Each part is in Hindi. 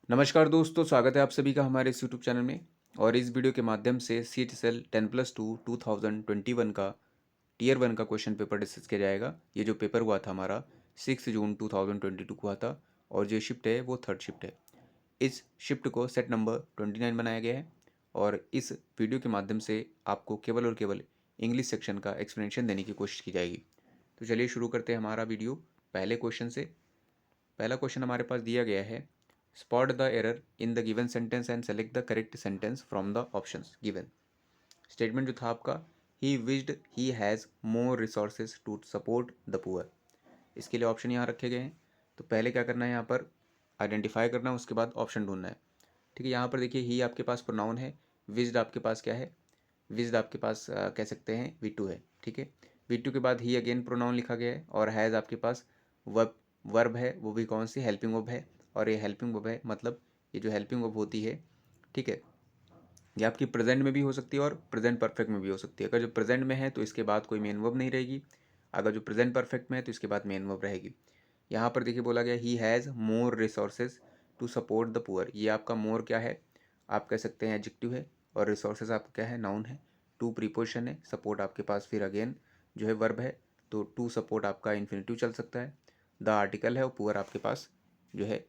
नमस्कार दोस्तों, स्वागत है आप सभी का हमारे इस यूट्यूब चैनल में। और इस वीडियो के माध्यम से CHSL 10+2 2021 का टीयर 1 का क्वेश्चन पेपर डिस्कस किया जाएगा। ये जो पेपर हुआ था हमारा 6 जून 2022 को हुआ था और जो शिफ्ट है वो थर्ड शिफ्ट है। इस शिफ्ट को सेट नंबर 29 बनाया गया है और इस वीडियो के माध्यम से आपको केवल और केवल इंग्लिश सेक्शन का एक्सप्लेनेशन देने की कोशिश की जाएगी। तो चलिए शुरू करते हैं हमारा वीडियो पहले क्वेश्चन से। पहला क्वेश्चन हमारे पास दिया गया है, spot the error in the given sentence and select the correct sentence from the options given. Statement जो था आपका, he wished he has more resources to support the poor. इसके लिए ऑप्शन यहाँ रखे गए हैं। तो पहले क्या करना है, यहाँ पर आइडेंटिफाई करना है, उसके बाद ऑप्शन ढूंढना है। ठीक है, यहाँ पर देखिए ही आपके पास प्रोनाउन है, विज्ड आपके पास क्या है, विज्ड आपके पास कह सकते हैं V2 है। ठीक है, V2 के बाद ही अगेन प्रोनाउन लिखा गया है और हैज़ आपके पास वर्ब वर्ब है, वो भी कौन सी, हेल्पिंग वर्ब है। और ये हेल्पिंग वर्ब है मतलब ये जो हेल्पिंग वर्ब होती है, ठीक है, ये आपकी प्रेजेंट में भी हो सकती है और प्रेजेंट परफेक्ट में भी हो सकती है। अगर जो प्रेजेंट में है तो इसके बाद कोई मेन वर्ब नहीं रहेगी, अगर जो प्रेजेंट परफेक्ट में है तो इसके बाद मेन वर्ब रहेगी। यहाँ पर देखिए बोला गया he has more resources to support the poor. ये आपका मोर क्या है, आप कह सकते हैं एडजेक्टिव है, और रिसोर्सेज आपका क्या है, नाउन है। टू प्रीपोजिशन है, सपोर्ट आपके पास फिर अगेन जो है वर्ब है, तो टू सपोर्ट आपका इन्फिनिटिव चल सकता है। द आर्टिकल है और पुअर आपके पास जो है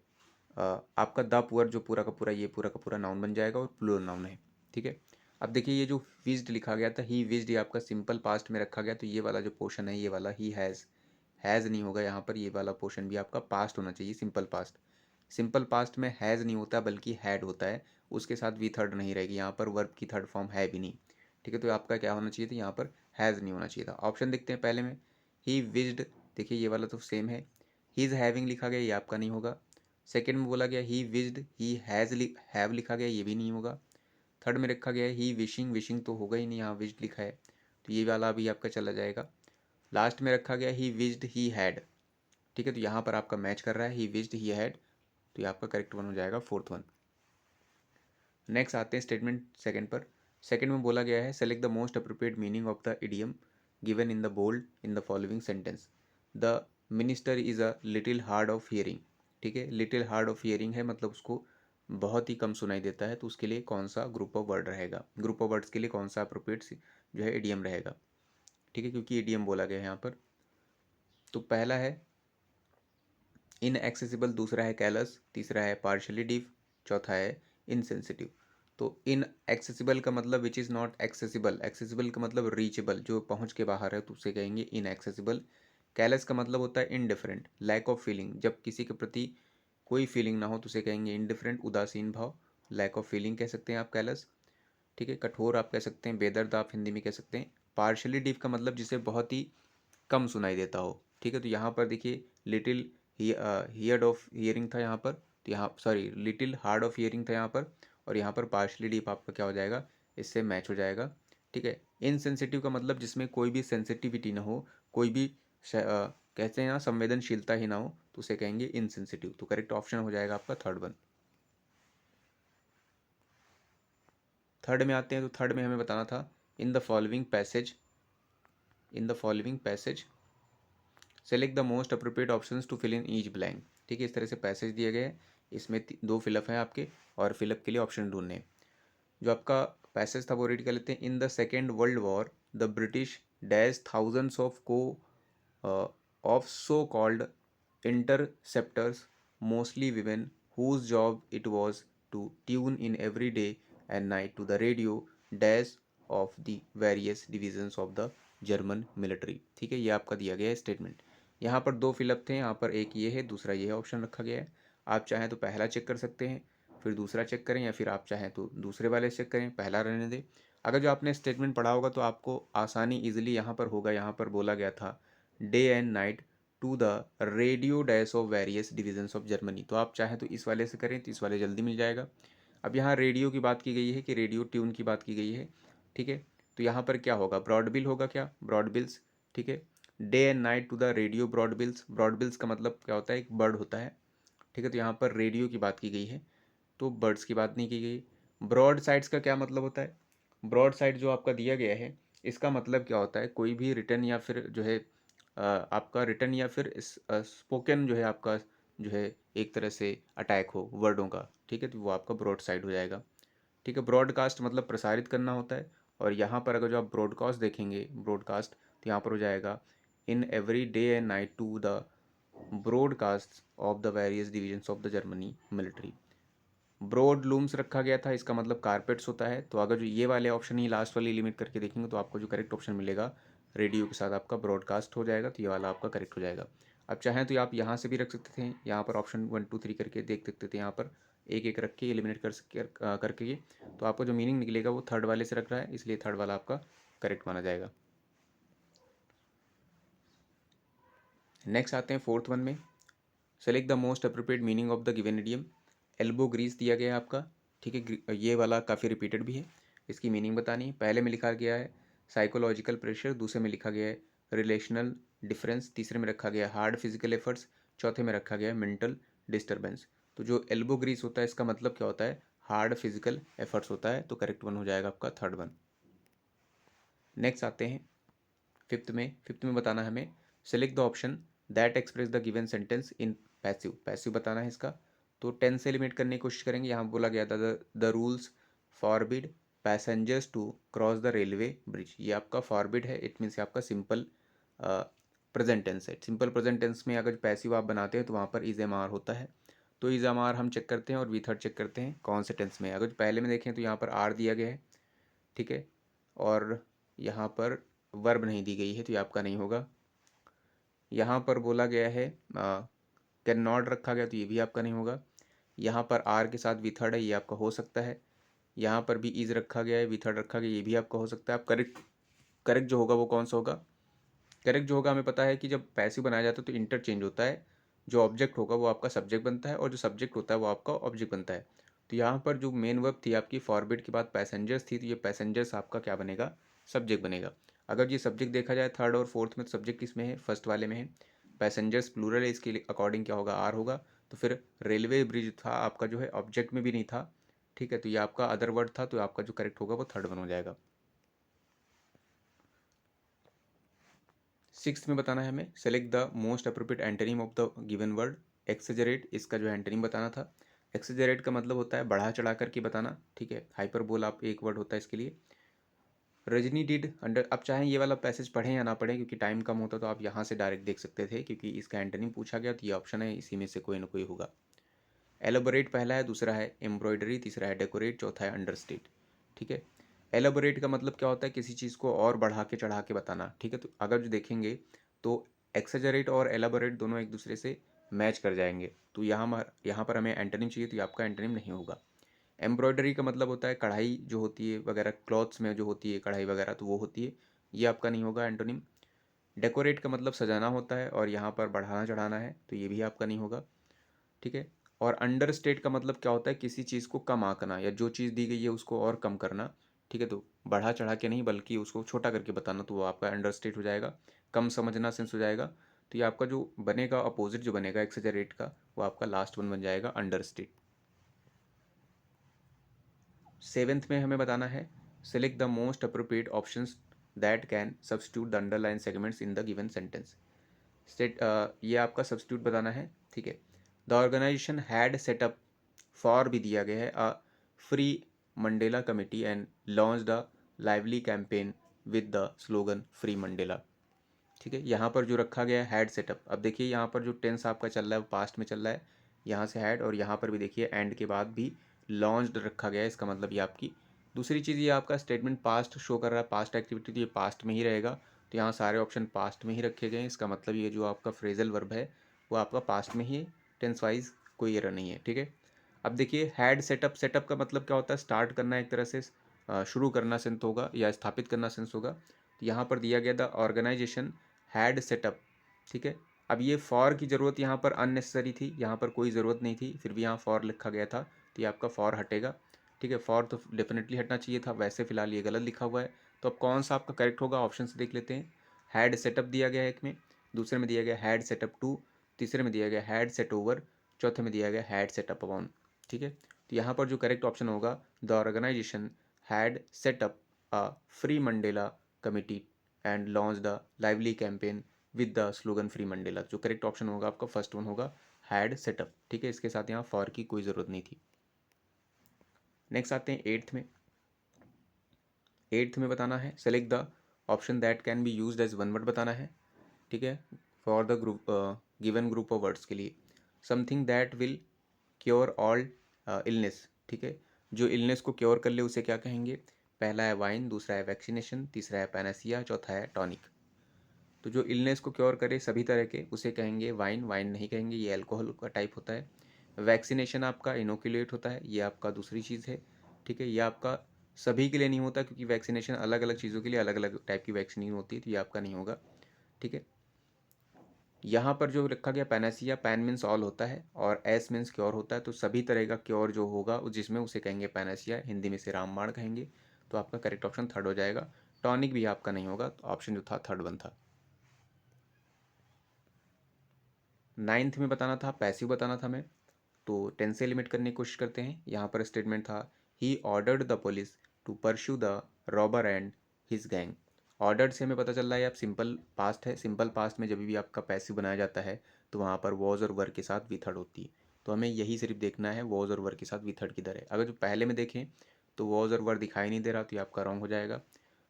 आपका द पुअर जो पूरा का पूरा ये पूरा का पूरा नाउन बन जाएगा और प्लूरल नाउन है। ठीक है, अब देखिए ये जो विज्ड लिखा गया था, ही विज्ड, ये आपका सिंपल पास्ट में रखा गया, तो ये वाला जो पोर्शन है, ये वाला ही हैज़ नहीं होगा यहाँ पर, ये वाला पोर्शन भी आपका पास्ट होना चाहिए, सिंपल पास्ट। सिंपल पास्ट में हैज़ नहीं होता बल्कि हैड होता है, उसके साथ वी थर्ड नहीं रहेगी, यहाँ पर वर्ब की थर्ड फॉर्म है भी नहीं। ठीक है, तो आपका क्या होना चाहिए था, यहाँ पर हैज़ नहीं होना चाहिए था। ऑप्शन देखते हैं पहले में, ही विज्ड, देखिए ये वाला तो सेम है, ही इज़ हैविंग लिखा गया, ये आपका नहीं होगा। सेकेंड में बोला गया ही विज्ड ही हैज़ हैव लिखा गया, ये भी नहीं होगा। थर्ड में रखा गया है ही विशिंग, विशिंग तो होगा ही नहीं, यहाँ विज्ड लिखा है, तो ये वाला भी आपका चला जाएगा। लास्ट में रखा गया ही विज्ड ही हैड। ठीक है, तो यहाँ पर आपका मैच कर रहा है, ही विज्ड ही हैड, तो ये आपका करेक्ट वन हो जाएगा, फोर्थ वन। नेक्स्ट आते हैं स्टेटमेंट सेकंड पर। सेकंड में बोला गया है, select the most appropriate meaning of the idiom given in the bold in the following sentence. The minister is a little hard of hearing. ठीक है, लिटिल हार्ड ऑफ हियरिंग है मतलब उसको बहुत ही कम सुनाई देता है, तो उसके लिए कौन सा ग्रुप ऑफ वर्ड रहेगा, ग्रुप ऑफ वर्ड्स के लिए कौन सा अप्रोप्रिएट जो है इडियम रहेगा। ठीक है, क्योंकि इडियम बोला गया है यहाँ पर। तो पहला है इनएक्सेसिबल, दूसरा है कैलस, तीसरा है पार्शली डीप, चौथा है इनसेंसिटिव। तो इन एक्सेसिबल का मतलब which is not accessible, accessible का मतलब रीचेबल, जो पहुंच के बाहर है, तो उसे कहेंगे इनएक्सेसिबल। कैलस का मतलब होता है इनडिफरेंट, लैक ऑफ फीलिंग, जब किसी के प्रति कोई फीलिंग ना हो तो उसे कहेंगे इनडिफरेंट, उदासीन भाव, लैक ऑफ फीलिंग कह सकते हैं आप कैलस। ठीक है, कठोर आप कह सकते हैं, बेदर्द आप हिंदी में कह सकते हैं। पार्शली डीप का मतलब जिसे बहुत ही कम सुनाई देता हो। ठीक है, तो यहाँ पर देखिए लिटिल हियर्ड ऑफ हियरिंग था यहाँ पर, तो यहाँ sorry little hard of hearing था यहाँ पर, और यहाँ पर पार्शली डीप आपका क्या हो जाएगा, इससे मैच हो जाएगा। ठीक है, इनसेंसिटिव का मतलब जिसमें कोई भी सेंसिटिविटी ना हो, कोई भी कहते हैं ना संवेदनशीलता ही ना हो, तो उसे कहेंगे इनसेंसिटिव। तो करेक्ट ऑप्शन हो जाएगा आपका थर्ड वन। थर्ड में आते हैं, तो थर्ड में हमें बताना था, in the following passage, in the following passage select the most appropriate options to fill in each blank. ठीक है, इस तरह से पैसेज दिए गए हैं, इसमें दो फिलअप हैं आपके, और फिलअप के लिए ऑप्शन ढूंढने हैं। जो आपका पैसेज था वो रीड कर लेते हैं। In the second world war the British dash thousands of of so called interceptors, mostly women, whose job it was to tune in every day and night to the radio dash of the various divisions of the German military. ठीक है, ये आपका दिया गया है स्टेटमेंट। यहाँ पर दो फिलअप थे, यहाँ पर एक ये है, दूसरा ये है, ऑप्शन रखा गया है। आप चाहें तो पहला चेक कर सकते हैं, फिर दूसरा चेक करें, या फिर आप चाहें तो दूसरे वाले चेक करें, पहला रहने दें। अगर जो आपने स्टेटमेंट पढ़ा होगा तो आपको आसानी ईजिली यहाँ पर होगा। यहाँ पर बोला गया था day and night to the radio dash of various divisions of Germany, तो आप चाहें तो इस वाले से करें तो इस वाले जल्दी मिल जाएगा। अब यहाँ रेडियो की बात की गई है कि रेडियो ट्यून की बात की गई है। ठीक है, तो यहाँ पर क्या होगा, ब्रॉड बिल होगा, क्या ब्रॉड बिल्स। ठीक है, day and night to the radio broad bills, broad bills का मतलब क्या होता है, एक बर्ड होता है। ठीक है, तो यहाँ पर रेडियो की बात की गई है, तो बर्ड्स की बात नहीं की गई। ब्रॉड साइड्स का क्या मतलब होता है, ब्रॉड साइड जो आपका दिया गया है, इसका मतलब क्या होता है, कोई भी रिटर्न या फिर जो है आपका रिटर्न या फिर स्पोकन जो है आपका जो है एक तरह से अटैक हो वर्डों का, ठीक है, तो वो आपका ब्रॉड साइड हो जाएगा। ठीक है, ब्रॉडकास्ट मतलब प्रसारित करना होता है। और यहाँ पर अगर जो आप ब्रॉडकास्ट देखेंगे, ब्रॉडकास्ट, तो यहाँ पर हो जाएगा in every day and night to the broadcast of the various divisions of the Germany military. Broad looms रखा गया था, इसका मतलब कारपेट्स होता है। तो अगर जो ये वाले ऑप्शन ही लास्ट वाली लिमिट करके देखेंगे तो आपको जो करेक्ट ऑप्शन मिलेगा रेडियो के साथ आपका ब्रॉडकास्ट हो जाएगा, तो ये वाला आपका करेक्ट हो जाएगा। अब चाहें तो आप यहाँ से भी रख सकते थे, यहाँ पर ऑप्शन 1 2 3 करके देख सकते थे, यहाँ पर एक एक रख के एलिमिनेट करके ये, तो आपको जो मीनिंग निकलेगा वो थर्ड वाले से रख रहा है, इसलिए थर्ड वाला आपका करेक्ट माना जाएगा। नेक्स्ट आते हैं फोर्थ वन में, select the most appropriate meaning of the given idiom. Elbow grease दिया गया है आपका, ठीक है, ये वाला काफ़ी रिपीटेड भी है। इसकी मीनिंग बतानी है। पहले में लिखा गया है साइकोलॉजिकल प्रेशर, दूसरे में लिखा गया है रिलेशनल डिफरेंस, तीसरे में रखा गया है हार्ड फिजिकल एफर्ट्स, चौथे में रखा गया है मेंटल डिस्टर्बेंस। तो जो एल्बो ग्रीस होता है इसका मतलब क्या होता है, हार्ड फिजिकल एफर्ट्स होता है, तो करेक्ट वन हो जाएगा आपका थर्ड वन। नेक्स्ट आते हैं फिफ्थ में बताना है हमें, select the option that express the given sentence in passive. Passive बताना है इसका, तो 10 से लिमिट करने की कोशिश करेंगे। यहाँ बोला गया था the rules forbid passengers to cross the railway bridge. ये आपका फॉरबिड है, इट मीन्स आपका सिंपल प्रेजेंट टेंस है। सिंपल प्रेजेंट टेंस में अगर पैसिव आप बनाते हैं तो वहाँ पर इज एम आर होता है। तो इज एम आर हम चेक करते हैं और वी थर्ड चेक करते हैं कौन से टेंस में। अगर पहले में देखें तो यहाँ पर आर दिया गया है, ठीक है, और यहाँ पर वर्ब नहीं दी गई है, तो ये आपका नहीं होगा। यहाँ पर बोला गया है कैन नॉट रखा गया, तो ये भी आपका नहीं होगा। यहाँ पर आर के साथ वी थर्ड है, ये आपका हो सकता है। यहाँ पर भी इज रखा गया है, वी थर्ड रखा गया, ये भी आपका हो सकता है। आप करेक्ट जो होगा वो कौन सा होगा, करेक्ट जो होगा हमें पता है कि जब पैसिव बनाया जाता है तो इंटरचेंज होता है। जो ऑब्जेक्ट होगा वो आपका सब्जेक्ट बनता है और जो सब्जेक्ट होता है वो आपका ऑब्जेक्ट बनता है। तो यहाँ पर जो मेन वर्ब थी आपकी फॉरबिड के बाद पैसेंजर्स थी, तो ये पैसेंजर्स आपका क्या बनेगा, सब्जेक्ट बनेगा। अगर ये सब्जेक्ट देखा जाए थर्ड और फोर्थ में, तो सब्जेक्ट किस में है, फर्स्ट वाले में है। पैसेंजर्स प्लूरल है, इसके अकॉर्डिंग क्या होगा, आर होगा। तो फिर रेलवे ब्रिज था आपका जो है ऑब्जेक्ट में भी नहीं था, ठीक है, तो ये आपका अदर वर्ड था, तो आपका जो करेक्ट होगा वो थर्ड वन हो जाएगा। सिक्स्थ में बताना है हमें, select the most appropriate antonym of the given word. Exaggerate, इसका जो एंटोनिम बताना था। एक्सेजरेट का मतलब होता है बढ़ा चढ़ा करके बताना, ठीक है। हाइपरबोल आप एक वर्ड होता है इसके लिए। रजनी डिड अंडर, अब चाहें ये वाला पैसेज पढ़ें या ना पढ़ें, क्योंकि टाइम कम होता तो आप यहाँ से डायरेक्ट देख सकते थे, क्योंकि इसका एंटोनिम पूछा गया तो ये ऑप्शन है, इसी में से कोई ना कोई होगा। एलोबोरेट पहला है, दूसरा है एम्ब्रॉयडरी, तीसरा है डेकोरेट, चौथा है अंडरस्टेट, ठीक है। एलोबोरेट का मतलब क्या होता है, किसी चीज़ को और बढ़ा के चढ़ा के बताना, ठीक है। तो अगर जो देखेंगे तो एक्सेजरेट और एलोबोरेट दोनों एक दूसरे से मैच कर जाएंगे, तो यहाँ पर हमें एंटोनिम चाहिए, तो ये आपका एंटोनिम नहीं होगा। एम्ब्रॉयडरी का मतलब होता है कढ़ाई जो होती है वगैरह, क्लॉथ्स में जो होती है कढ़ाई वगैरह, तो वो होती है, ये आपका नहीं होगा एंटोनिम। डेकोरेट का मतलब सजाना होता है और यहाँ पर बढ़ाना चढ़ाना है, तो ये भी आपका नहीं होगा, ठीक है। और अंडर स्टेट का मतलब क्या होता है, किसी चीज़ को कम आंकना, या जो चीज़ दी गई है उसको और कम करना, ठीक है। तो बढ़ा चढ़ा के नहीं बल्कि उसको छोटा करके बताना, तो वो आपका अंडर स्टेट हो जाएगा। कम समझना सेंस हो जाएगा। तो ये आपका जो बनेगा अपोजिट जो बनेगा एक्सेजरेट का, वो आपका लास्ट वन बन जाएगा अंडर स्टेट। सेवेंथ में हमें बताना है, select the most appropriate options that can substitute the underline segments in the given sentence. State, ये आपका सब्स्टिट्यूट बताना है, ठीक है। The organisation had set up, for भी दिया गया है, a free Mandela committee and launch the lively campaign with the slogan free Mandela, ठीक है। यहाँ पर जो रखा गया है हैड सेटअप, अब देखिए यहाँ पर जो टेंस आपका चल रहा है वो पास्ट में चल रहा है, यहाँ से हैड, और यहाँ पर भी देखिए एंड के बाद भी लॉन्च्ड रखा गया है, इसका मतलब ये आपकी दूसरी चीज़, ये आपका स्टेटमेंट पास्ट शो कर रहा है, पास्ट एक्टिविटी, तो ये पास्ट में ही रहेगा। तो यहाँ सारे ऑप्शन पास्ट में ही रखे गए हैं, इसका मतलब ये जो आपका फ्रेजल वर्ब है वो आपका पास्ट में ही है, टेंस वाइज कोई एरर नहीं है, ठीक है। अब देखिए हैड सेटअप, सेटअप का मतलब क्या होता है, स्टार्ट करना, एक तरह से शुरू करना सेंस होगा, या स्थापित करना सेंस होगा। तो यहाँ पर दिया गया द ऑर्गेनाइजेशन हैड सेटअप, ठीक है। अब ये फॉर की ज़रूरत यहाँ पर अननेसेसरी थी, यहाँ पर कोई ज़रूरत नहीं थी, फिर भी यहाँ फॉर लिखा गया था, तो ये आपका फॉर हटेगा, ठीक है। फॉर तो डेफिनेटली हटना चाहिए था, वैसे फिलहाल ये गलत लिखा हुआ है। तो अब कौन सा आपका करेक्ट होगा, ऑप्शन से देख लेते हैं। हैड सेटअप दिया गया है एक में, दूसरे में दिया गया हैड सेटअप टू, तीसरे में दिया गया हैड सेट ओवर, चौथे में दिया गया हैड सेटअप अपॉन, ठीक है। तो यहाँ पर जो करेक्ट ऑप्शन होगा, the organisation had set up a free Mandela committee and launch the lively campaign with the slogan free Mandela. जो करेक्ट ऑप्शन होगा आपका फर्स्ट वन होगा, हैड सेटअप, ठीक है, इसके साथ यहाँ फॉर की कोई ज़रूरत नहीं थी। नेक्स्ट आते हैं एट्थ में। एट्थ में बताना है select the option that can be used as one word बताना है, ठीक है, for the group given group of words के लिए। Something that will cure all illness, ठीक है, जो इलनेस को क्योर कर ले उसे क्या कहेंगे? पहला है वाइन, दूसरा है वैक्सीनेशन, तीसरा है पैनासिया, चौथा है टॉनिक। तो जो इलनेस को क्योर करे सभी तरह के उसे कहेंगे वाइन, वाइन नहीं कहेंगे, ये अल्कोहल का टाइप होता है। वैक्सीनेशन आपका इनोकुलेट होता है, ये आपका दूसरी चीज़ है, ठीक है, ये आपका सभी के लिए नहीं होता क्योंकि वैक्सीनेशन अलग अलग चीज़ों के लिए अलग अलग टाइप की वैक्सीन होती है, तो ये आपका नहीं होगा, ठीक है। यहाँ पर जो रखा गया पैनासिया, पैन मीन्स ऑल होता है और एस मीन्स क्योर होता है, तो सभी तरह का क्योर जो होगा जिसमें उसे कहेंगे पैनासिया, हिंदी में से रामबाण कहेंगे। तो आपका करेक्ट ऑप्शन थर्ड हो जाएगा। टॉनिक भी आपका नहीं होगा, तो ऑप्शन जो था थर्ड वन था। नाइन्थ में बताना था, पैसिव बताना था मैं, तो 10 से लिमिट करने की कोशिश करते हैं। यहाँ पर स्टेटमेंट था he ordered the police to pursue the robber and his gang. Ordered से हमें पता चल रहा है आप सिंपल पास्ट है, सिंपल पास्ट में जब भी आपका पैसिव बनाया जाता है तो वहाँ पर वॉज और वर के साथ वी थर्ड होती है, तो हमें यही सिर्फ देखना है वॉज और वर के साथ वी थर्ड किधर है। अगर जो पहले में देखें तो वॉज और वर दिखाई नहीं दे रहा तो ये आपका रॉन्ग हो जाएगा।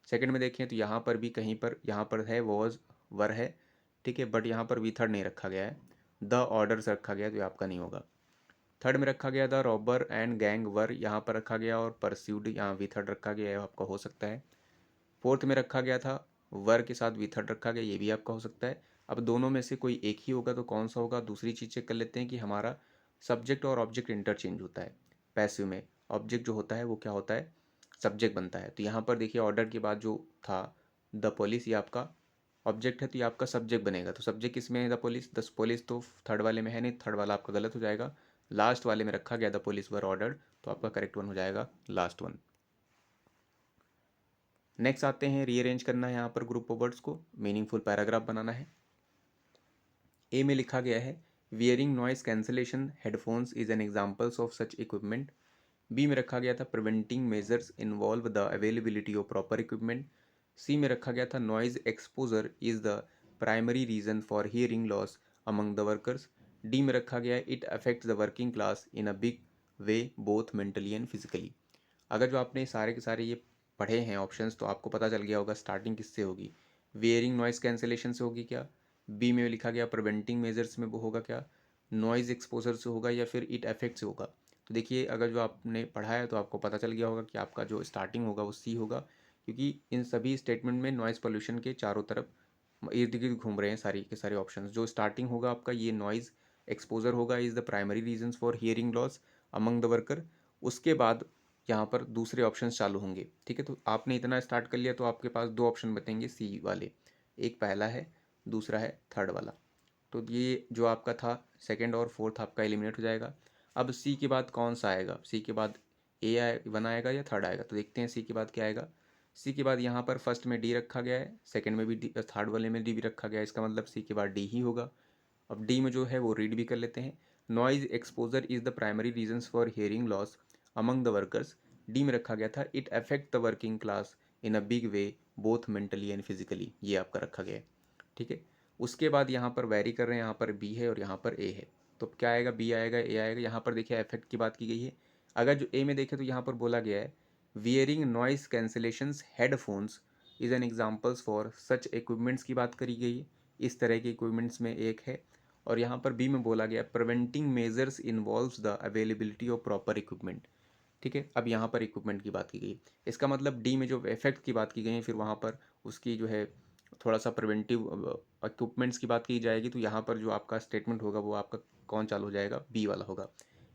सेकंड में देखें तो यहाँ पर भी कहीं पर यहाँ पर है वॉज वर है, ठीक है, बट यहाँ पर वी थर्ड नहीं रखा गया है, द ऑर्डर्स रखा गया, तो ये आपका नहीं होगा। थर्ड में रखा गया था रॉबर एंड गैंग वर, यहाँ पर रखा गया और परस्यूड यहाँ वी थर्ड रखा गया, है आपका हो सकता है। फोर्थ में रखा गया था वर के साथ वी थर्ड रखा गया, ये भी आपका हो सकता है। अब दोनों में से कोई एक ही होगा तो कौन सा होगा? दूसरी चीज़ चेक कर लेते हैं कि हमारा सब्जेक्ट और ऑब्जेक्ट इंटरचेंज होता है। पैसिव में ऑब्जेक्ट जो होता है वो क्या होता है? सब्जेक्ट बनता है। तो यहाँ पर देखिए ऑर्डर के बाद जो था द पुलिस, ये आपका ऑब्जेक्ट है तो ये आपका सब्जेक्ट बनेगा। तो सब्जेक्ट किस में है? The police. द पुलिस तो थर्ड वाले में है नहीं, थर्ड वाला आपका गलत हो जाएगा। लास्ट वाले में रखा गया द पुलिस वर ऑर्डर, तो आपका करेक्ट वन हो जाएगा लास्ट वन। नेक्स्ट आते हैं रीअरेंज करना है यहाँ पर ग्रुप ऑफ वर्ड्स को, मीनिंगफुल पैराग्राफ बनाना है। ए में लिखा गया है wearing noise cancellation headphones is an examples of such equipment. B में रखा गया था preventing measures involve the availability of proper equipment. C में रखा गया था noise exposure is the primary reason for hearing loss among the workers. D में रखा गया है it affects the working class in a big way both mentally and physically. अगर जो आपने सारे के सारे ये पढ़े हैं ऑप्शंस तो आपको पता चल गया होगा स्टार्टिंग किससे होगी। वेयरिंग नॉइस कैंसिलेशन से होगी क्या? बी में लिखा गया प्रिवेंटिंग मेजर्स में वो होगा क्या? नॉइज एक्सपोजर से होगा या फिर इट अफेक्ट से होगा? तो देखिए अगर जो आपने पढ़ा है तो आपको पता चल गया होगा कि आपका जो स्टार्टिंग होगा वो सी होगा, क्योंकि इन सभी स्टेटमेंट में नॉइज़ पोल्यूशन के चारों तरफ इर्द गिर्द घूम रहे हैं सारी के सारे ऑप्शंस। जो स्टार्टिंग होगा आपका ये नॉइज़ एक्सपोजर होगा is the primary reasons for hearing loss among the worker. उसके बाद यहाँ पर दूसरे ऑप्शंस चालू होंगे, ठीक है। तो आपने इतना स्टार्ट कर लिया तो आपके पास दो ऑप्शन बतेंगे सी वाले, एक पहला है, दूसरा है थर्ड वाला। तो ये जो आपका था सेकंड और फोर्थ आपका एलिमिनेट हो जाएगा। अब सी के बाद कौन सा आएगा? सी के बाद ए आए वन आएगा या थर्ड आएगा? तो देखते हैं सी के बाद क्या आएगा। सी के बाद यहाँ पर फर्स्ट में डी रखा गया है, सेकंड में भी डी, थर्ड वाले में डी भी रखा गया है, इसका मतलब सी के बाद डी ही होगा। अब डी में जो है वो रीड भी कर लेते हैं। Noise exposure is the primary reasons for hearing loss among the workers. D में रखा गया था it affect the working class in a big way both mentally and physically, ये आपका रखा गया है, ठीक है। उसके बाद यहाँ पर वेरी कर रहे हैं, यहाँ पर बी है और यहाँ पर ए है, तो क्या आएगा? बी आएगा, ए आएगा। यहाँ पर देखिए इफेक्ट की बात की गई है। अगर जो ए में देखें तो यहाँ पर बोला गया है wearing noise cancellations headphones is an examples for such equipments की बात करी गई है, इस तरह के इक्विपमेंट्स में एक है। और यहाँ पर बी में बोला गया preventing measures involves the availability of proper equipment, ठीक है। अब यहाँ पर इक्विपमेंट की बात की गई, इसका मतलब डी में जो इफेक्ट की बात की गई है फिर वहाँ पर उसकी जो है थोड़ा सा प्रिवेंटिव इक्विपमेंट्स की बात की जाएगी, तो यहाँ पर जो आपका स्टेटमेंट होगा वो आपका कौन चालू हो जाएगा? बी वाला होगा।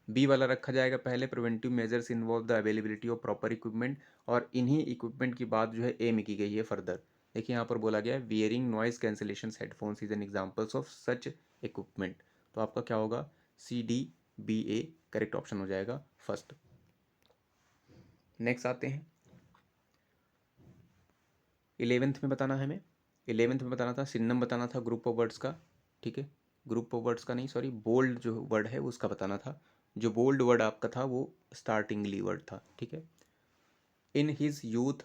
बी वाला रखा जाएगा पहले, preventive measures involve the availability of proper equipment, और इन्हीं इक्विपमेंट की बात जो है ए में की गई है फर्दर। देखिए यहाँ पर बोला गया है wearing noise cancellation headphones is an examples of such equipment, तो आपका क्या होगा? C D B A correct option हो जाएगा फर्स्ट। नेक्स्ट आते हैं 11th में बताना है हमें। 11th में बताना था सिनोनिम बताना था ग्रुप ऑफ वर्ड्स का, ठीक है। ग्रुप ऑफ वर्ड्स का नहीं, सॉरी, बोल्ड जो वर्ड है उसका बताना था। जो बोल्ड वर्ड आपका था वो स्टार्टिंगली वर्ड था, ठीक है। In his youth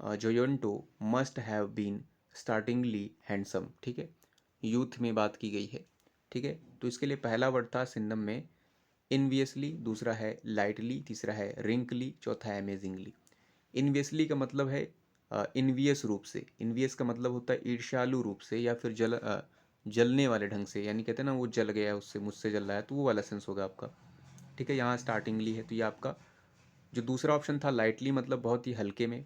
Joyanto must have been startlingly handsome, ठीक है। यूथ में बात की गई है। ठीक है। तो इसके लिए पहला वर्ड था सिनोनिम में इनवियसली, दूसरा है लाइटली, तीसरा है रिंकली, चौथा है अमेजिंगली। इनवियसली का मतलब है इनवियस रूप से। इनवियस का मतलब होता है ईर्ष्यालु रूप से या फिर जलने वाले ढंग से, यानी कहते हैं ना वो जल गया है, उससे मुझसे जल रहा है, तो वो वाला सेंस होगा आपका। ठीक है, यहाँ स्टार्टिंगली है तो ये आपका जो दूसरा ऑप्शन था लाइटली मतलब बहुत ही हल्के में।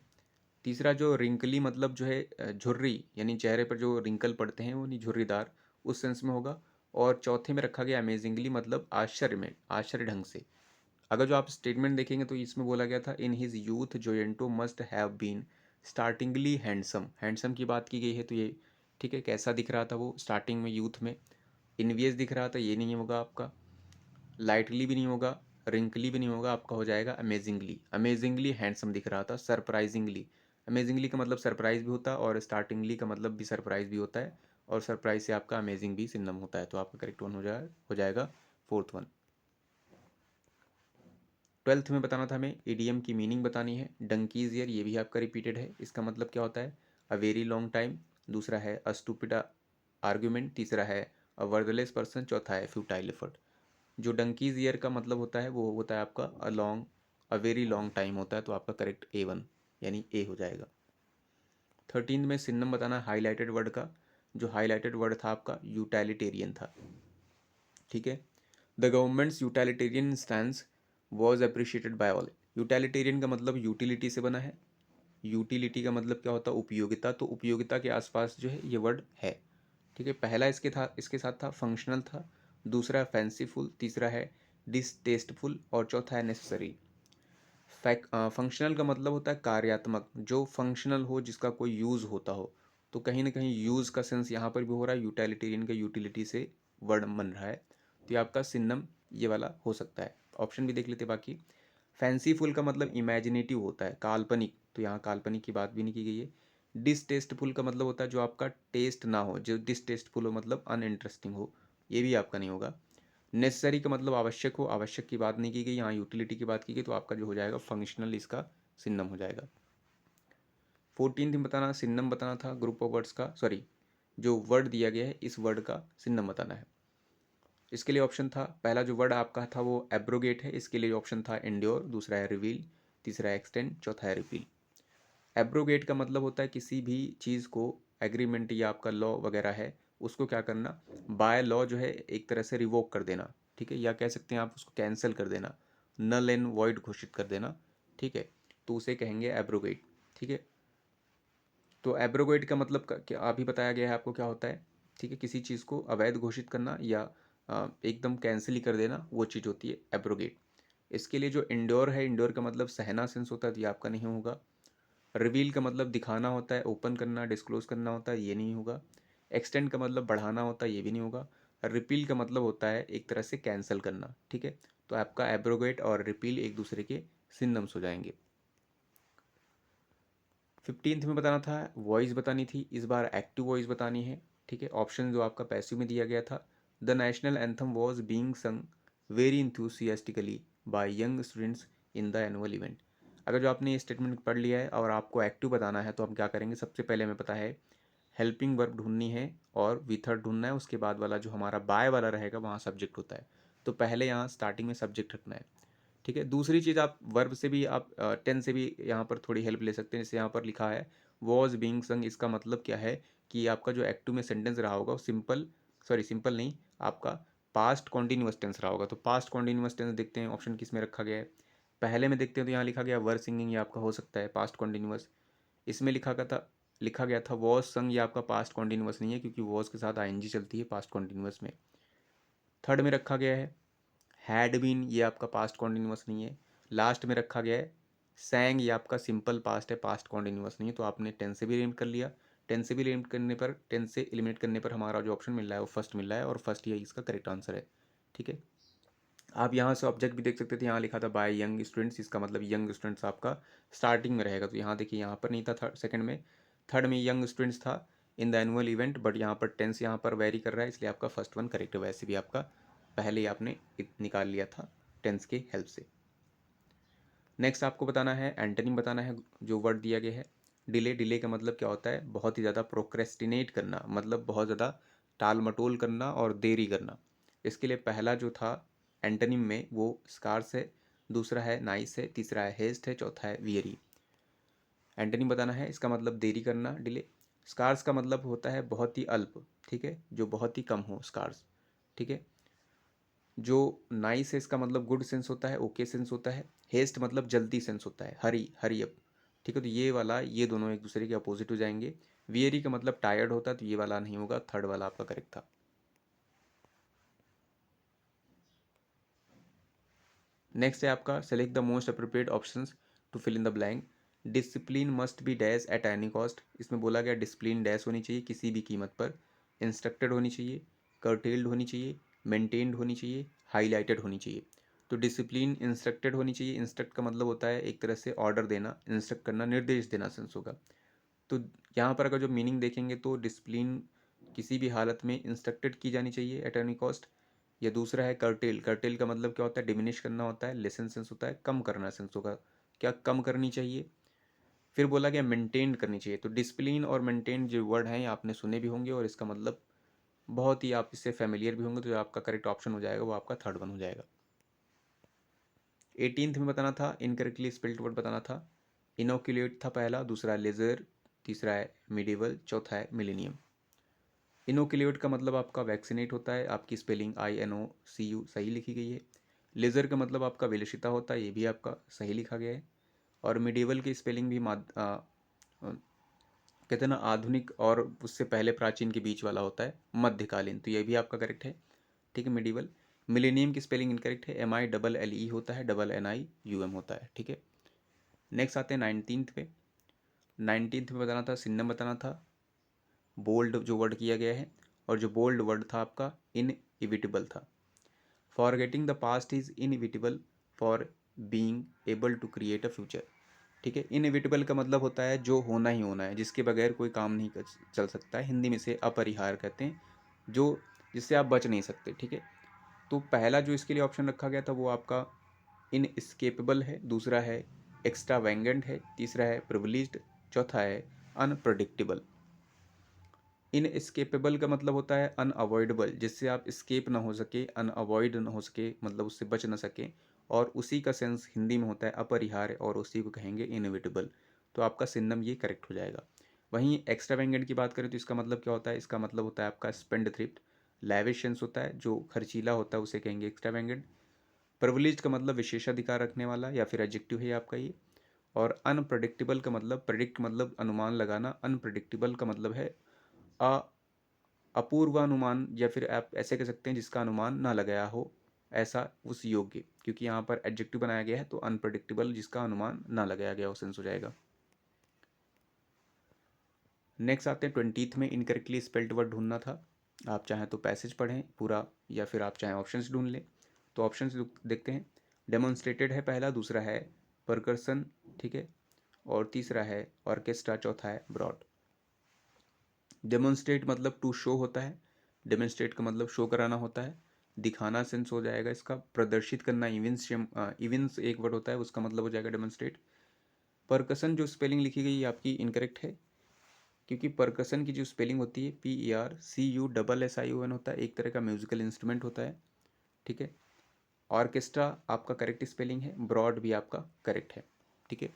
तीसरा जो रिंकली मतलब जो है झुर्री, यानी चेहरे पर जो रिंकल पड़ते हैं वो नहीं, झुर्रीदार, उस सेंस में होगा। और चौथे में रखा गया अमेजिंगली मतलब आश्चर्य में, आश्चर्य ढंग से। अगर जो आप स्टेटमेंट देखेंगे तो इसमें बोला गया था in his youth Joyanto must have been startlingly handsome. Handsome की बात की गई है तो ये ठीक है, कैसा दिख रहा था वो स्टार्टिंग में यूथ में। इनवियस दिख रहा था, ये नहीं होगा आपका। लाइटली भी नहीं होगा, रिंकली भी नहीं होगा, आपका हो जाएगा अमेजिंगली। अमेजिंगली हैंडसम दिख रहा था, सरप्राइजिंगली। अमेजिंगली का मतलब सरप्राइज भी होता है और स्टार्टिंगली का मतलब भी सरप्राइज भी होता है, और सरप्राइज से आपका अमेजिंग भी सिनोनिम होता है। तो आपका करेक्ट वन हो जाएगा फोर्थ वन। ट्वेल्थ में बताना था हमें, ईडीएम की मीनिंग बतानी है। डंकीज ईयर, ये भी आपका रिपीटेड है, इसका मतलब क्या होता है अ वेरी लॉन्ग टाइम, दूसरा है अ स्टूपिड आर्ग्यूमेंट, तीसरा है अ वर्दलेस पर्सन, चौथा है फ्यूटाइल एफर्ट। जो डंकीज ईयर का मतलब होता है वो होता है आपका a long, a very long time होता है, तो आपका करेक्ट A1 यानी ए हो जाएगा। 13 में सिनोनिम बताना हाईलाइटेड वर्ड का। जो हाईलाइटेड वर्ड था आपका यूटिलिटेरियन था। ठीक है, the governments utilitarian stand was appreciated by all. Utilitarian का मतलब यूटिलिटी से बना है। यूटिलिटी का मतलब क्या होता है उपयोगिता, तो उपयोगिता के आसपास जो है ये वर्ड है। ठीक है, पहला इसके साथ था फंक्शनल था, दूसरा फैंसीफुल, तीसरा है डिसटेस्टफुल और चौथा है नेसेसरी। फंक्शनल का मतलब होता है कार्यात्मक, जो फंक्शनल हो, जिसका कोई यूज़ होता हो। तो कहीं ना कहीं यूज़ का सेंस यहाँ पर भी हो रहा है, यूटिलिटेरियन का यूटिलिटी से वर्ड बन रहा है, तो ये आपका सिनोनिम ये वाला हो सकता है। ऑप्शन भी देख लेते बाकी। फैंसीफुल का मतलब इमेजिनेटिव होता है, काल्पनिक, तो यहाँ काल्पनिक की बात भी नहीं की गई है। डिसटेस्टफुल का मतलब होता है जो आपका टेस्ट ना हो, जो डिसटेस्टफुल हो मतलब अनइंटरेस्टिंग हो, ये भी आपका नहीं होगा। नेसेसरी का मतलब आवश्यक हो, आवश्यक की बात नहीं की गई, यहाँ यूटिलिटी की बात की गई, तो आपका जो हो जाएगा फंक्शनल इसका सिनोनिम हो जाएगा। 14 में बताना सिनोनिम बताना था ग्रुप ऑफ वर्ड्स का, सॉरी जो वर्ड दिया गया है इस वर्ड का सिनोनिम बताना है। इसके लिए ऑप्शन था, पहला जो वर्ड आपका था वो एब्रोगेट है, इसके लिए ऑप्शन था एंड्योर, दूसरा है रिवील, तीसरा है एक्सटेंड, चौथा है रिपील। एब्रोगेट का मतलब होता है किसी भी चीज़ को, एग्रीमेंट या आपका लॉ वगैरह है उसको क्या करना, बाय लॉ जो है एक तरह से रिवोक कर देना। ठीक है, या कह सकते हैं आप उसको कैंसिल कर देना, नल एंड वॉइड घोषित कर देना। ठीक है, तो उसे कहेंगे एब्रोगेट। ठीक है, तो एब्रोगेट का मतलब क्या अभी बताया गया है आपको क्या होता है। ठीक है, किसी चीज़ को अवैध घोषित करना या एकदम कैंसिल ही कर देना, वो चीज़ होती है एब्रोगेट। इसके लिए जो इंडोर है, इंडोर का मतलब सहना सेंस होता है, तो ये आपका नहीं होगा। रिवील का मतलब दिखाना होता है, ओपन करना, डिस्क्लोज करना होता है, ये नहीं होगा। एक्सटेंड का मतलब बढ़ाना होता है, ये भी नहीं होगा। रिपील का मतलब होता है एक तरह से कैंसिल करना। ठीक है, तो आपका एब्रोगेट और रिपील एक दूसरे के सिनोनिम्स हो जाएंगे। 15 में बताना था वॉइस बतानी थी, इस बार एक्टिव वॉइस बतानी है। ठीक है, ऑप्शन जो आपका पैसिव में दिया गया था, the national anthem was being sung very enthusiastically by young students in the annual event. अगर जो आपने ये स्टेटमेंट पढ़ लिया है और आपको एक्टिव बताना है तो हम क्या करेंगे, सबसे पहले हमें पता है हेल्पिंग वर्ब ढूंढनी है और विथर ढूंढना है, उसके बाद वाला जो हमारा बाय वाला रहेगा वहाँ सब्जेक्ट होता है, तो पहले यहाँ स्टार्टिंग में सब्जेक्ट रखना है। ठीक है, दूसरी चीज़ आप वर्ब से भी, आप टेंस से भी यहाँ पर थोड़ी हेल्प ले सकते हैं। जैसे यहाँ पर लिखा है वॉज बीइंग संग, इसका मतलब क्या है कि आपका जो एक्टिव में सेंटेंस रहा होगा वो सिंपल, सॉरी सिंपल नहीं, आपका पास्ट कॉन्टिन्यूअस टेंस रहा होगा। तो पास्ट कॉन्टिन्यूअस टेंस देखते हैं ऑप्शन किस में रखा गया है, पहले में देखते हैं तो यहाँ लिखा गया वर सिंगिंग, ये आपका हो सकता है पास्ट कॉन्टिन्यूअस। इसमें लिखा गया था वॉज संग, ये आपका पास्ट कॉन्टिन्यूअस नहीं है क्योंकि वॉज के साथ आईएनजी चलती है पास्ट कॉन्टिन्यूअस में। थर्ड में रखा गया है हैड बीन, ये आपका पास्ट कॉन्टिन्यूअस नहीं है। लास्ट में रखा गया है सैंग, ये आपका सिंपल पास्ट है, पास्ट कॉन्टिन्यूअस नहीं है, तो आपने टेंस से भी एलिमिनेट कर लिया। टेंस से भी एलिमिनेट करने पर, टेंस से एलिमिनेट करने पर हमारा जो ऑप्शन मिल रहा है वो फर्स्ट मिल रहा है, और फर्स्ट ही इसका करेक्ट आंसर है। ठीक है, आप यहाँ से ऑब्जेक्ट भी देख सकते थे, यहाँ लिखा था बाय यंग स्टूडेंट्स, इसका मतलब यंग स्टूडेंट्स आपका स्टार्टिंग में रहेगा, तो यहाँ देखिए यहाँ पर नहीं था, थर्ड सेकंड में, थर्ड में यंग स्टूडेंट्स था in the annual event, but यहाँ पर टेंस यहाँ पर वेरी कर रहा है, इसलिए आपका फर्स्ट वन करेक्ट है। वैसे भी आपका पहले ही आपने निकाल लिया था टेंस के हेल्प से। नेक्स्ट आपको बताना है एंटोनिम बताना है, जो वर्ड दिया गया है डिले। डिले का मतलब क्या होता है बहुत ही ज़्यादा प्रोक्रेस्टिनेट करना, मतलब बहुत ज़्यादा टाल मटोल करना और देरी करना। इसके लिए पहला जो था एंटोनिम में वो स्कार्स है, दूसरा है नाइस है, तीसरा है हेस्ट है, चौथा है वियरी। एंटोनिम बताना है, इसका मतलब देरी करना, डिले। स्कार्स का मतलब होता है बहुत ही अल्प, ठीक है, जो बहुत ही कम हो, स्कार्स, ठीक है। जो नाइस है इसका मतलब गुड सेंस होता है, ओके सेंस होता है। हेस्ट मतलब जल्दी सेंस होता है, हरी हरी अप, ठीक है। तो ये वाला, ये दोनों एक दूसरे के अपोजिट हो जाएंगे। वियरी का मतलब टायर्ड होता है, तो ये वाला नहीं होगा, थर्ड वाला आपका करेक्ट था। नेक्स्ट है आपका select the most appropriate options to fill in the blank. Discipline must be dash at any cost. इसमें बोला गया डिसिप्लिन डैश होनी चाहिए किसी भी कीमत पर, इंस्ट्रक्टेड होनी चाहिए, कर्टेल्ड होनी चाहिए, मेंटेन्ड होनी चाहिए, हाईलाइटेड होनी चाहिए। तो डिसिप्लिन इंस्ट्रक्टेड होनी चाहिए। इंस्ट्रक्ट का मतलब होता है एक तरह से ऑर्डर देना, इंस्ट्रक्ट करना, निर्देश देना सेंस होगा। तो यहाँ पर अगर जो मीनिंग देखेंगे तो डिसिप्लिन किसी भी हालत में इंस्ट्रक्टेड की जानी चाहिए एट एनी कॉस्ट। या दूसरा है कर्टेल। कर्टेल का मतलब क्या होता है, डिमिनिश करना होता है, लेसन सेंस होता है, कम करना सेंस होगा, क्या कम करनी चाहिए। फिर बोला गया मेंटेन करनी चाहिए। तो डिसिप्लिन और मेंटेन जो वर्ड हैं ये आपने सुने भी होंगे और इसका मतलब बहुत ही आप इससे फेमिलियर भी होंगे। तो जो आपका करेक्ट ऑप्शन हो जाएगा वो आपका थर्ड वन हो जाएगा। 18th में बताना था, इनकरेक्टली स्पेल्ड वर्ड बताना था। इनोक्यूलेट था पहला, दूसरा लेजर, तीसरा है मिडिवल, चौथा है मिलेनियम। इनोक्यूलेट का मतलब आपका वैक्सीनेट होता है, आपकी स्पेलिंग INOCU सही लिखी गई है। लेज़र का मतलब आपका विलसिता होता है, ये भी आपका सही लिखा गया है। और मिडिवल की स्पेलिंग भी कहते हैं ना आधुनिक और उससे पहले प्राचीन के बीच वाला होता है, मध्यकालीन, तो ये भी आपका करेक्ट है, ठीक है। मिडिवल। मिलेनियम की स्पेलिंग इनकरेक्ट है, MILLE होता है, NIUM होता है, ठीक है। नेक्स्ट आते हैं 19th पे। 19th में बताना था, सिन्नम बताना था, बोल्ड जो वर्ड किया गया है। और जो बोल्ड वर्ड था आपका इनइविटेबल था। Forgetting the past is inevitable for being able to create a future, ठीक है। इनएविटेबल का मतलब होता है जो होना ही होना है, जिसके बगैर कोई काम नहीं चल सकता है, हिंदी में से अपरिहार्य कहते हैं, जो जिससे आप बच नहीं सकते, ठीक है। तो पहला जो इसके लिए ऑप्शन रखा गया था वो आपका इनएस्केपेबल है, दूसरा है एक्स्ट्रा वैंगेंट है, तीसरा है प्रिविलेज्ड, चौथा है अनप्रडिक्टेबल। इनएस्केपेबल का मतलब होता है अनअवॉइडेबल, जिससे आप स्केप ना हो सके, अनअवॉइड ना हो सके, मतलब उससे बच ना सके। और उसी का सेंस हिंदी में होता है अपरिहार्य, और उसी को कहेंगे इनएविटेबल। तो आपका सिन्नम ये करेक्ट हो जाएगा। वहीं एक्स्ट्रावेंगेंट की बात करें तो इसका मतलब क्या होता है, इसका मतलब होता है आपका स्पेंड थ्रिफ्ट, लैविशंस होता है, जो खर्चीला होता है उसे कहेंगे एक्स्ट्रावेंगेंट। प्रिविलेज का मतलब विशेषाधिकार रखने वाला या फिर एडजेक्टिव है आपका ये। और अनप्रडिक्टेबल का मतलब, प्रेडिक्ट मतलब अनुमान लगाना, अनप्रडिक्टेबल का मतलब है अ अपूर्वानुमान, या फिर आप ऐसे कह सकते हैं जिसका अनुमान ना लगाया हो ऐसा उस योग्य, क्योंकि यहाँ पर एडजेक्टिव बनाया गया है तो अनप्रडिक्टेबल जिसका अनुमान ना लगाया गया हो सेंस हो जाएगा। नेक्स्ट आते हैं 20th में, इनकरेक्टली स्पेल्ड वर्ड ढूंढना था। आप चाहें तो पैसेज पढ़ें पूरा, या फिर आप चाहें ऑप्शंस ढूंढ लें। तो ऑप्शंस देखते हैं। डेमोन्स्ट्रेटेड है पहला, दूसरा है परकर्सन, ठीक है, और तीसरा है ऑर्केस्ट्रा, चौथा है ब्रॉड। डेमोन्स्ट्रेट मतलब टू शो होता है, डेमोन्स्ट्रेट का मतलब शो कराना होता है, दिखाना सेंस हो जाएगा इसका, प्रदर्शित करना, इवेंट्स, इवेंट्स एक वर्ड होता है उसका मतलब हो जाएगा डेमोन्स्ट्रेट। परकसन जो स्पेलिंग लिखी गई है आपकी इनकरेक्ट है, क्योंकि परकसन की जो स्पेलिंग होती है PERCUSSION होता है, एक तरह का म्यूजिकल इंस्ट्रूमेंट होता है, ठीक है। ऑर्केस्ट्रा आपका करेक्ट स्पेलिंग है, ब्रॉड भी आपका करेक्ट है, ठीक है।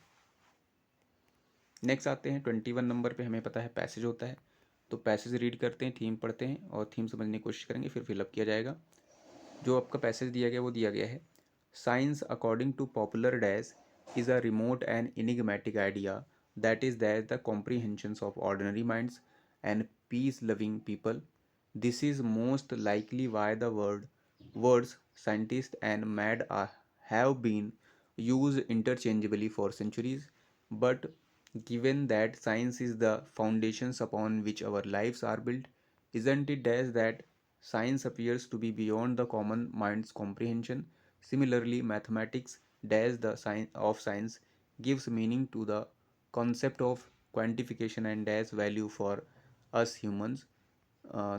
नेक्स्ट आते हैं 21 नंबर पे, हमें पता है पैसेज होता है। तो पैसेज रीड करते हैं, थीम पढ़ते हैं और थीम समझने की कोशिश करेंगे, फिर फिलअप किया जाएगा। जो आपका पैसेज दिया गया वो दिया गया है, science according to popular dash is a remote and enigmatic idea that is that the comprehensions of ordinary minds and peace loving people. This is most likely why the words scientists and mad have been used interchangeably for centuries. But given that science is the foundations upon which our lives are built, isn't it as that science appears to be beyond the common mind's comprehension? Similarly, mathematics dash the science of science gives meaning to the concept of quantification and dash value for us humans.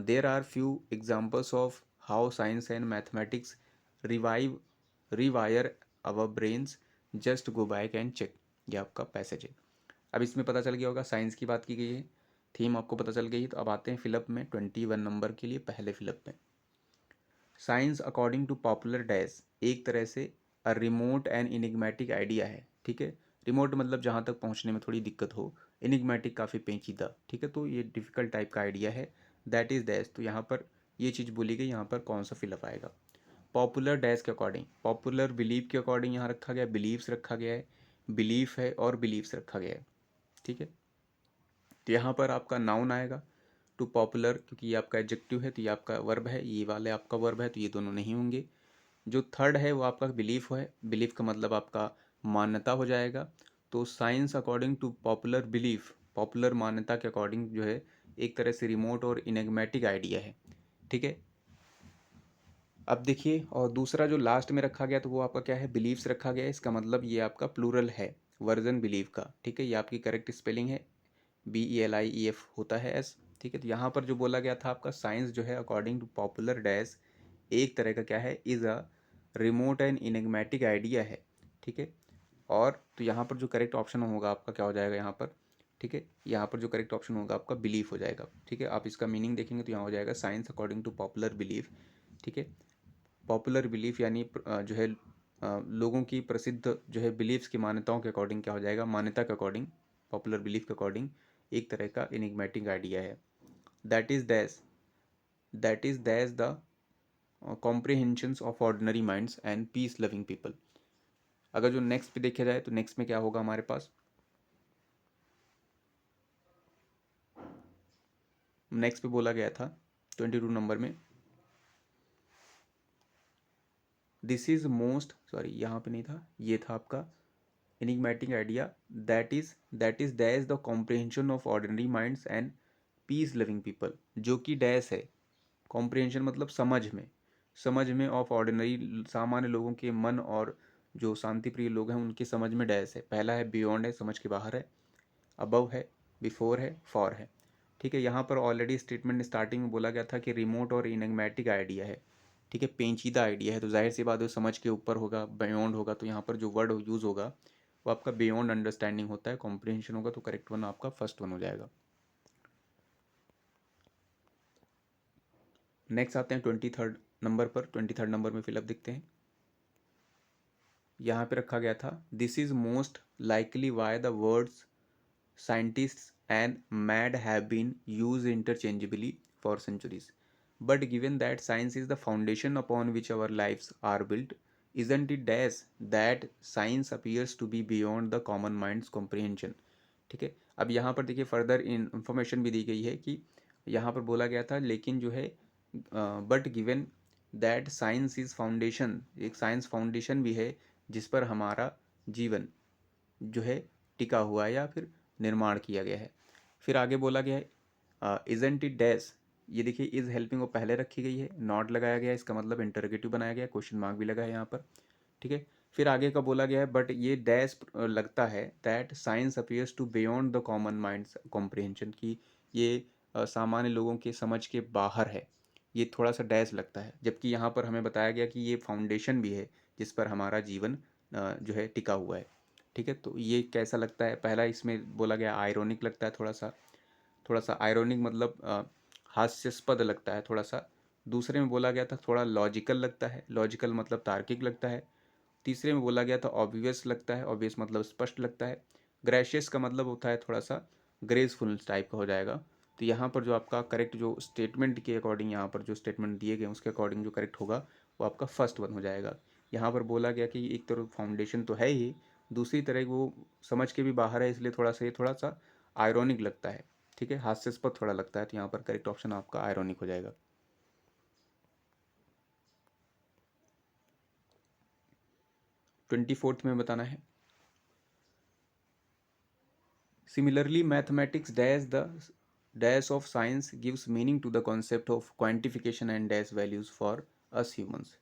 There are few examples of how science and mathematics revive rewire our brains. Just go back and check। ये आपका पैसेज है। अब इसमें पता चल गया होगा साइंस की बात की गई है, थीम आपको पता चल गई। तो अब आते हैं फिलअप में 21 नंबर के लिए, पहले फिलअप में। Science according to popular dash एक तरह से a remote and enigmatic idea है, ठीक है। रिमोट मतलब जहाँ तक पहुँचने में थोड़ी दिक्कत हो, इनिग्मेटिक काफ़ी पेचीदा, ठीक है। तो ये डिफ़िकल्ट टाइप का आइडिया है, दैट इज़ डैश। तो यहाँ पर ये चीज़ बोली गई, यहाँ पर कौन सा फिलअप आएगा। पॉपुलर डैश के अकॉर्डिंग, पॉपुलर बिलीव के अकॉर्डिंग यहाँ रखा गया है, बिलीव्स रखा गया है, बिलीफ है और बिलीव्स रखा गया है, ठीक है। तो यहाँ पर आपका नाउन आएगा टू पॉपुलर, क्योंकि ये आपका एडजेक्टिव है तो ये आपका वर्ब है, ये वाले आपका वर्ब है, तो ये दोनों नहीं होंगे। जो थर्ड है वो आपका बिलीफ है, बिलीफ का मतलब आपका मान्यता हो जाएगा। तो science according to popular belief, popular मान्यता के अकॉर्डिंग जो है एक तरह से रिमोट और इनएग्मेटिक आइडिया है, ठीक है। अब देखिए, और दूसरा जो लास्ट में रखा गया तो वो आपका क्या है, बिलीव्स रखा गया है। इसका मतलब ये आपका प्लूरल है, वर्जन बिलीव का, ठीक है। ये आपकी करेक्ट स्पेलिंग है, BELIEF होता है एस, ठीक है। तो यहाँ पर जो बोला गया था आपका साइंस जो है अकॉर्डिंग टू पॉपुलर डैश एक तरह का क्या है, is a remote and enigmatic idea है, ठीक है। और तो यहाँ पर जो करेक्ट ऑप्शन होगा आपका क्या हो जाएगा यहाँ पर, ठीक है। यहाँ पर जो करेक्ट ऑप्शन होगा आपका बिलीफ हो जाएगा, ठीक है। आप इसका मीनिंग देखेंगे तो यहाँ हो जाएगा science according to popular belief, ठीक है। पॉपुलर बिलीफ यानी जो है लोगों की प्रसिद्ध जो है बिलीफ्स की मान्यताओं के अकॉर्डिंग क्या हो जाएगा, मान्यता के अकॉर्डिंग, पॉपुलर बिलीफ के अकॉर्डिंग एक तरह का इनिग्मेटिक आइडिया है। That is this, that is this the comprehensions of ordinary minds and peace loving people. अगर जो नेक्स्ट पे देखा जाए तो नेक्स्ट में क्या होगा हमारे पास, नेक्स्ट पे बोला गया था 22 नंबर में, दिस इज मोस्ट, सॉरी यहाँ पे नहीं था, ये था आपका enigmatic idea, that is dash the comprehension of ordinary minds and peace loving people, जो कि डैश है, comprehension मतलब समझ में, समझ में ऑफ ऑर्डिनरी सामान्य लोगों के मन और जो शांति प्रिय लोग हैं उनकी समझ में डैश है। पहला है बियॉन्ड है, समझ के बाहर है, अबव है, बिफोर है, फॉर है, ठीक है। यहाँ पर ऑलरेडी स्टेटमेंट स्टार्टिंग में बोला गया था कि रिमोट और इनएग्मेटिक आइडिया है, ठीक है, पेचीदा आइडिया है। तो जाहिर सी बात है समझ के ऊपर होगा, बियॉन्ड होगा, तो यहाँ पर जो वर्ड यूज़ होगा वो आपका बियॉन्ड अंडरस्टैंडिंग होता है, कॉम्प्रिहेंशन होगा, तो करेक्ट वन आपका फर्स्ट वन हो जाएगा। नेक्स्ट आते हैं 23rd नंबर पर। 23rd नंबर में फिलअप देखते हैं। यहाँ पे रखा गया था this is most likely why the words scientists and mad have been used interchangeably for centuries. But given that science is the foundation upon which our lives are built, isn't it dash that science appears to be beyond the common mind's comprehension? ठीक है। अब यहाँ पर देखिए फर्दर इंफॉर्मेशन भी दी गई है कि यहाँ पर बोला गया था लेकिन जो है but given that science is foundation, एक साइंस फाउंडेशन भी है जिस पर हमारा जीवन जो है टिका हुआ है या फिर निर्माण किया गया है। फिर आगे बोला गया है इजंट इट डैश, ये देखिए इज हेल्पिंग वो पहले रखी गई है, नॉट लगाया गया है, इसका मतलब इंटरोगेटिव बनाया गया है, क्वेश्चन मार्क भी लगा है यहाँ पर, ठीक है। फिर आगे का बोला गया है बट ये डैश लगता है that science appears to beyond the common minds comprehension, की ये सामान्य लोगों के समझ के बाहर है, ये थोड़ा सा डैश लगता है। जबकि यहाँ पर हमें बताया गया कि ये फाउंडेशन भी है जिस पर हमारा जीवन जो है टिका हुआ है, ठीक है। तो ये कैसा लगता है, पहला इसमें बोला गया आयरोनिक लगता है, थोड़ा सा आयरोनिक मतलब हास्यास्पद लगता है थोड़ा सा। दूसरे में बोला गया था थोड़ा लॉजिकल लगता है, लॉजिकल मतलब तार्किक लगता है। तीसरे में बोला गया था ऑब्वियस लगता है, ऑब्वियस मतलब स्पष्ट लगता है। ग्रेशियस का मतलब होता है थोड़ा सा ग्रेसफुल टाइप का हो जाएगा। तो यहाँ पर जो आपका करेक्ट जो स्टेटमेंट के अकॉर्डिंग, यहाँ पर जो स्टेटमेंट दिए गए उसके अकॉर्डिंग जो करेक्ट होगा वो आपका फर्स्ट वन हो जाएगा। यहाँ पर बोला गया कि एक तरफ फाउंडेशन तो है ही, दूसरी तरह वो समझ के भी बाहर है, इसलिए थोड़ा सा ये थोड़ा सा आयरॉनिक लगता है, ठीक है, हास्यास्पद थोड़ा लगता है। तो यहाँ पर करेक्ट ऑप्शन आपका आयरॉनिक हो जाएगा। 24th में बताना है similarly mathematics dash the dash of science gives meaning to the concept of quantification and dash values for us humans,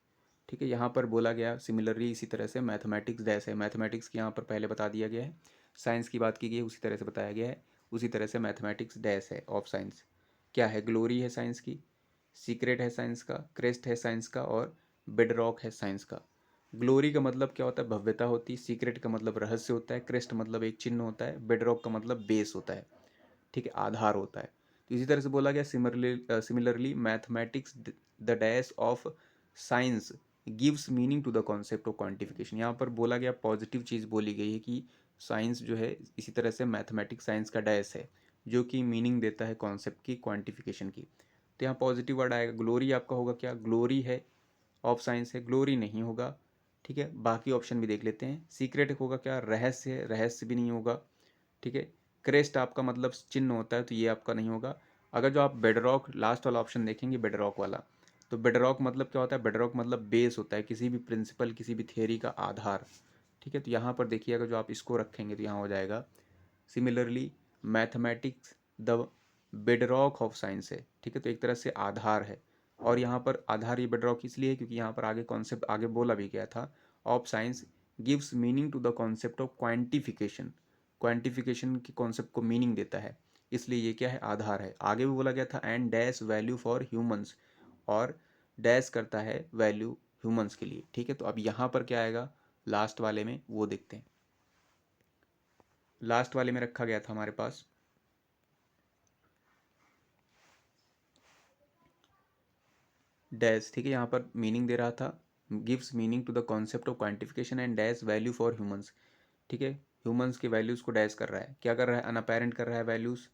ठीक है। यहाँ पर बोला गया सिमिलरली इसी तरह से मैथमेटिक्स डैश है, मैथमेटिक्स की यहाँ पर पहले बता दिया गया है, साइंस की बात की गई है उसी तरह से बताया गया है, उसी तरह से मैथमेटिक्स डैश है ऑफ साइंस। क्या है, ग्लोरी है साइंस की, सीक्रेट है साइंस का, क्रेस्ट है साइंस का और बेडरॉक है साइंस का। ग्लोरी का मतलब क्या होता है, भव्यता होती है, सीक्रेट का मतलब रहस्य होता है, क्रेस्ट मतलब एक चिन्ह होता है, बेडरॉक का मतलब बेस होता है, ठीक है, आधार होता है। तो इसी तरह से बोला गया similarly mathematics the dash of science gives meaning to the concept of quantification. यहाँ पर बोला गया पॉजिटिव चीज़ बोली गई है कि साइंस जो है इसी तरह से मैथमेटिक्स साइंस का डैश है जो कि मीनिंग देता है कॉन्सेप्ट की क्वांटिफिकेशन की। तो यहाँ पॉजिटिव वर्ड आएगा। ग्लोरी आपका होगा क्या, ग्लोरी है ऑफ साइंस है, ग्लोरी नहीं होगा। ठीक है, बाकी ऑप्शन भी देख लेते हैं। सीक्रेट होगा क्या, रहस्य है, रहस्य भी नहीं होगा। ठीक है, क्रेस्ट आपका मतलब चिन्ह होता है तो ये आपका नहीं होगा। अगर जो आप बेडरॉक लास्ट वाला ऑप्शन देखेंगे बेडरॉक वाला, तो बेडरॉक मतलब क्या होता है, बेडरॉक मतलब बेस होता है किसी भी प्रिंसिपल किसी भी थियरी का आधार। ठीक है, तो यहाँ पर देखिए अगर जो आप इसको रखेंगे तो यहाँ हो जाएगा similarly mathematics the bedrock of science है। ठीक है, तो एक तरह से आधार है। और यहाँ पर आधार ये बेडरॉक इसलिए है क्योंकि यहाँ पर आगे कॉन्सेप्ट आगे बोला भी गया था of science gives meaning to the concept of quantification. Quantification के कॉन्सेप्ट को मीनिंग देता है, इसलिए ये क्या है, आधार है। आगे भी बोला गया था and dash value for humans, और डैश करता है वैल्यू ह्यूमंस के लिए। ठीक है, तो अब यहाँ पर क्या आएगा लास्ट वाले में वो देखते हैं। लास्ट वाले में रखा गया था हमारे पास डैश। ठीक है, यहाँ पर मीनिंग दे रहा था gives meaning to the concept of quantification and dash value for humans. ठीक है, ह्यूमंस की वैल्यूज़ को डैश कर रहा है, क्या कर रहा है, अनअपेरेंट कर रहा है वैल्यूज़।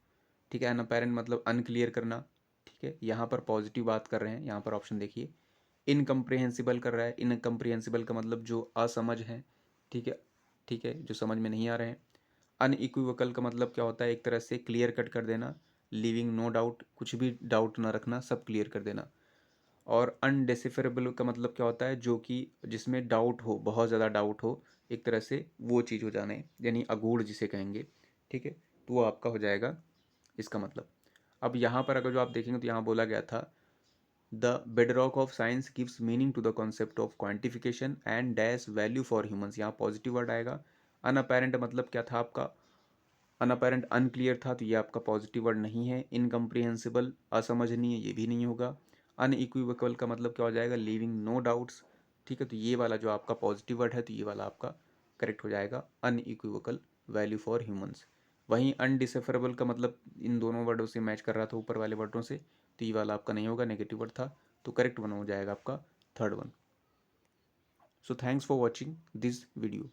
ठीक है, अनअपेरेंट मतलब अनक्लियर करना। ठीक है, यहाँ पर पॉजिटिव बात कर रहे हैं, यहाँ पर ऑप्शन देखिए। इनकम्प्रिहेंसिबल कर रहा है, इनकम्प्रिहेंसिबल का मतलब जो असमझ है। ठीक है, ठीक है, जो समझ में नहीं आ रहे हैं। अनइक्विवोकल का मतलब क्या होता है, एक तरह से क्लियर कट कर देना, लिविंग नो डाउट, कुछ भी डाउट ना रखना, सब क्लियर कर देना। और अनडिसिफरेबल का मतलब क्या होता है, जो कि जिसमें डाउट हो, बहुत ज़्यादा डाउट हो, एक तरह से वो चीज़ हो जाने, यानी अगूढ़ जिसे कहेंगे। ठीक है, तो वो आपका हो जाएगा इसका मतलब। अब यहाँ पर अगर जो आप देखेंगे तो यहाँ बोला गया था the bedrock of science gives meaning to the concept of quantification and dash value for humans. यहाँ पॉजिटिव वर्ड आएगा। अनअपेरेंट मतलब क्या था आपका, अनअपेरेंट अनक्लियर था, तो ये आपका पॉजिटिव वर्ड नहीं है। इनकम्प्रिहेंसिबल असमझनीय, ये भी नहीं होगा। अनइक्विवोकल का मतलब क्या हो जाएगा, लीविंग नो डाउट्स। ठीक है, तो ये वाला जो आपका पॉजिटिव वर्ड है तो ये वाला आपका करेक्ट हो जाएगा, अनइक्विवोकल वैल्यू फॉर ह्यूमंस। वहीं अनडिसेफरेबल का मतलब इन दोनों वर्डों से मैच कर रहा था ऊपर वाले वर्डों से, तो ये वाला आपका नहीं होगा, नेगेटिव वर्ड था। तो करेक्ट वन हो जाएगा आपका third one. So thanks for watching this video.